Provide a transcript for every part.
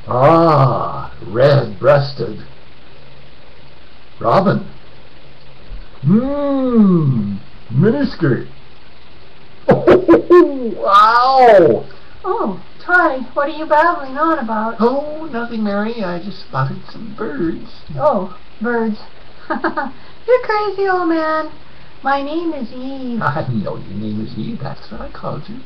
Ah, red-breasted robin. Miniskirt. Oh, wow! Oh, Toddy, what are you babbling on about? Oh, nothing, Mary. I just spotted some birds. Oh, birds. You're crazy, old man. My name is Eve. I know your name is Eve. That's what I called you.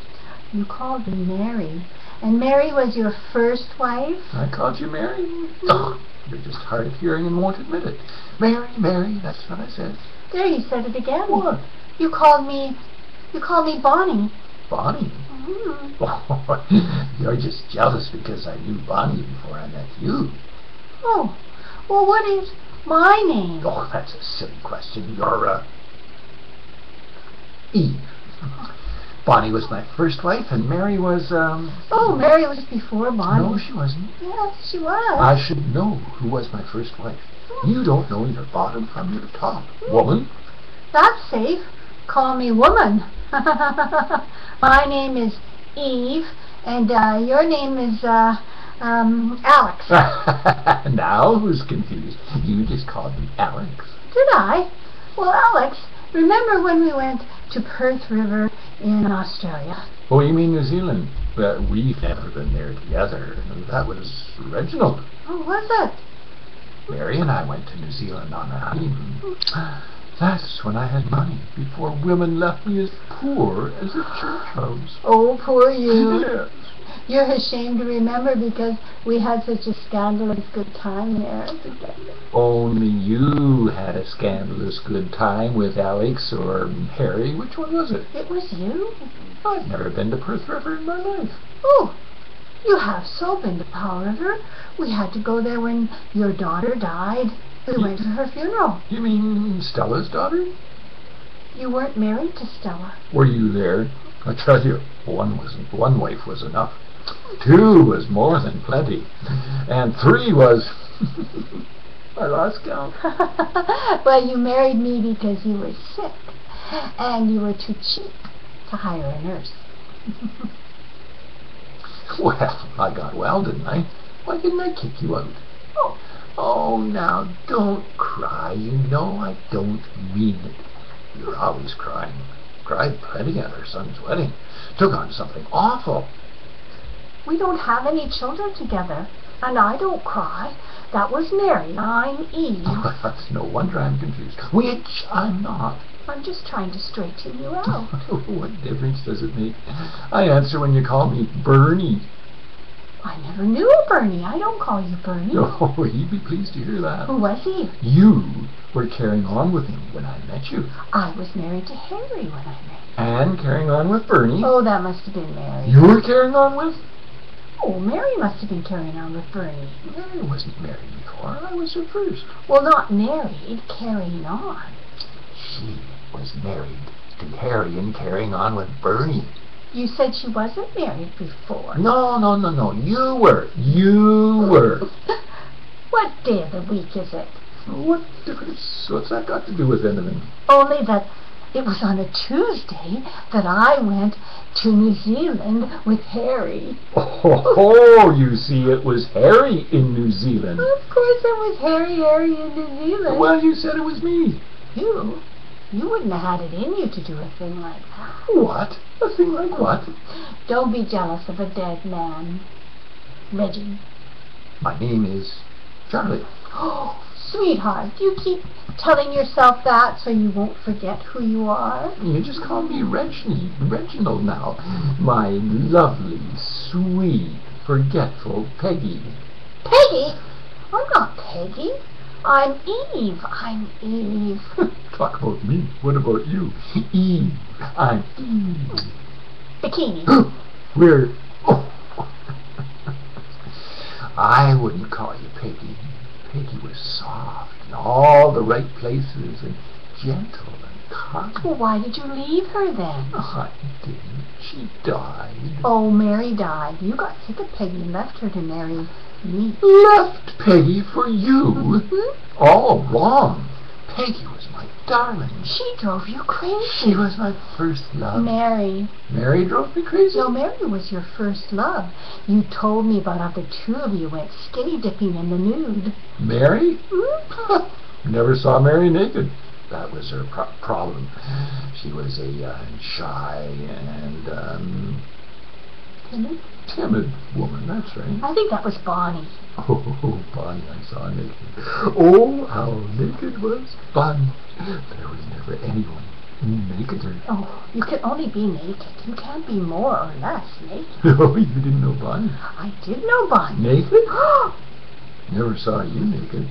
You called me Mary. And Mary was your first wife? I called you Mary? Oh, you're just hard of hearing and won't admit it. Mary, Mary, that's what I said. There, you said it again. What? You called me Bonnie. Bonnie? Oh, you're just jealous because I knew Bonnie before I met you. Oh, well, what is my name? Oh, that's a silly question. You're, Eve. Bonnie was my first wife, and Mary was, Oh, Mary was before Bonnie. No, she wasn't. Yes, she was. I should know who was my first wife. You don't know your bottom from your top, woman. That's safe. Call me woman. My name is Eve, and your name is Alex. Now who's confused? You just called me Alex. Did I? Well, Alex, remember when we went to Perth River in Australia? Oh, you mean New Zealand? We've never been there together. That was Reginald. Oh, was it? Mary and I went to New Zealand on a honeymoon. That's when I had money, before women left me as poor as a church house. Oh, poor you. Yes. You're ashamed to remember because we had such a scandalous good time there together. Only you had a scandalous good time with Alex or Harry. Which one was it? It was you? I've never been to Perth River in my life. Oh, you have so been to Powell River. We had to go there when your daughter died. We went to her funeral. You mean Stella's daughter? You weren't married to Stella. Were you there? I tell you, one wife was enough. 2 was more than plenty. And 3 was... I lost count. Well, you married me because you were sick. And you were too cheap to hire a nurse. Well, I got well, didn't I? Why didn't I kick you out? Oh, now, don't cry. You know I don't mean it. You're always crying. Cried plenty at her son's wedding. Took on something awful. We don't have any children together. And I don't cry. That was Mary. I'm Eve. That's no wonder I'm confused. Which I'm not. I'm just trying to straighten you out. What difference does it make? I answer when you call me Bernie. I never knew a Bernie. I don't call you Bernie. Oh, he'd be pleased to hear that. Who was he? You were carrying on with him when I met you. I was married to Harry when I met him. And carrying on with Bernie. Oh, that must have been Mary. You were carrying on with? Oh, Mary must have been carrying on with Bernie. Mary wasn't married before. I was her first. Well, not married, carrying on. She was married to Harry and carrying on with Bernie. You said she wasn't married before. No. You were. You were. What day of the week is it? What difference? What's that got to do with anything? Only that it was on a Tuesday that I went to New Zealand with Harry. Oh, you see, it was Harry in New Zealand. Of course it was Harry in New Zealand. Well, you said it was me. You wouldn't have had it in you to do a thing like that. What? A thing like what? Don't be jealous of a dead man. Reggie. My name is Charlie. Oh, sweetheart, you keep telling yourself that so you won't forget who you are. You just call me Reginald now. My lovely, sweet, forgetful Peggy. Peggy? I'm not Peggy. I'm Eve. I'm Eve. Talk about me. What about you? Eve. I'm Eve. Bikini. We're... Oh. I wouldn't call you Peggy. Peggy was soft in all the right places and gentle and kind. Well, why did you leave her then? I didn't. She died. Oh, Mary died. You got sick of Peggy and left her to marry me. Left Peggy for you? All wrong. Peggy was my darling. She drove you crazy. She was my first love. Mary. Mary drove me crazy? No, Mary was your first love. You told me about how the two of you went skinny dipping in the nude. Mary? Mm-hmm. Never saw Mary naked. That was her problem. She was a shy and timid woman, that's right. I think that was Bonnie. Oh, Bonnie, I saw naked. Oh, how naked was Bonnie. There was never anyone nakeder. Oh, you can only be naked. You can't be more or less naked. Oh, you didn't know Bonnie? I did know Bonnie. Naked? Never saw you naked.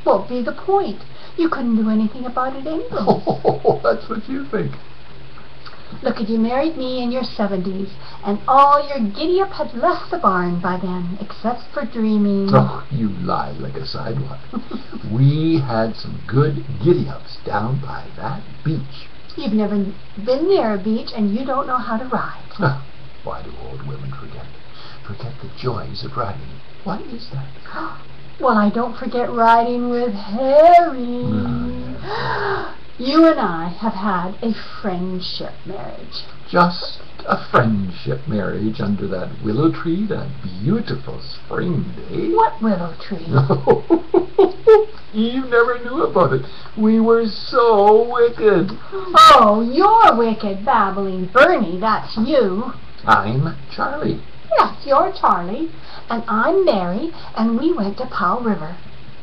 What be the point? You couldn't do anything about it anyway. Oh, that's what you think. Look, you married me in your 70s, and all your giddy-up had left the barn by then, except for dreaming. Oh, you lie like a sidewalk. We had some good giddy-ups down by that beach. You've never been near a beach, and you don't know how to ride. Why do old women forget? Forget the joys of riding. What is that? Well, I don't forget riding with Harry. You and I have had a friendship marriage. Just a friendship marriage under that willow tree that beautiful spring day. What willow tree? You never knew about it. We were so wicked. Oh, you're wicked, babbling Bernie. That's you. I'm Charlie. Yes, you're Charlie. And I'm Mary, and we went to Powell River.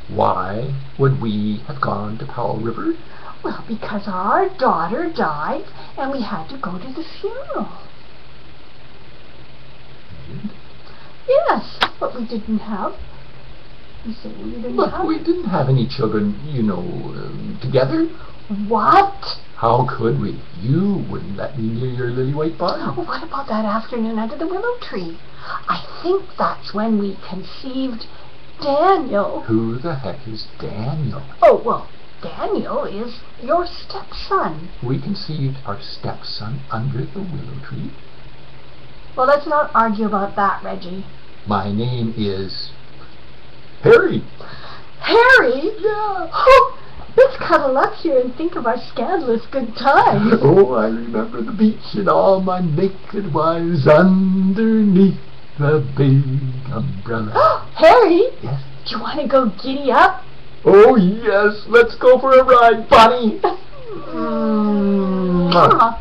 Why would we have gone to Powell River? Well, because our daughter died, and we had to go to the funeral. Yes, but we didn't have. You say we didn't Look, have. we didn't have any children, together. What? How could we? You wouldn't let me near your lily white barn. Oh, what about that afternoon under the willow tree? I think that's when we conceived Daniel. Who the heck is Daniel? Oh, well, Daniel is your stepson. We conceived our stepson under the willow tree. Well, let's not argue about that, Reggie. My name is Harry. Harry? Yeah. Oh, let's cuddle up here and think of our scandalous good times. Oh, I remember the beach and all my naked wives underneath the big umbrella. Harry? Yes? Do you want to go giddy up? Oh, yes. Let's go for a ride, Bonnie. Mwah.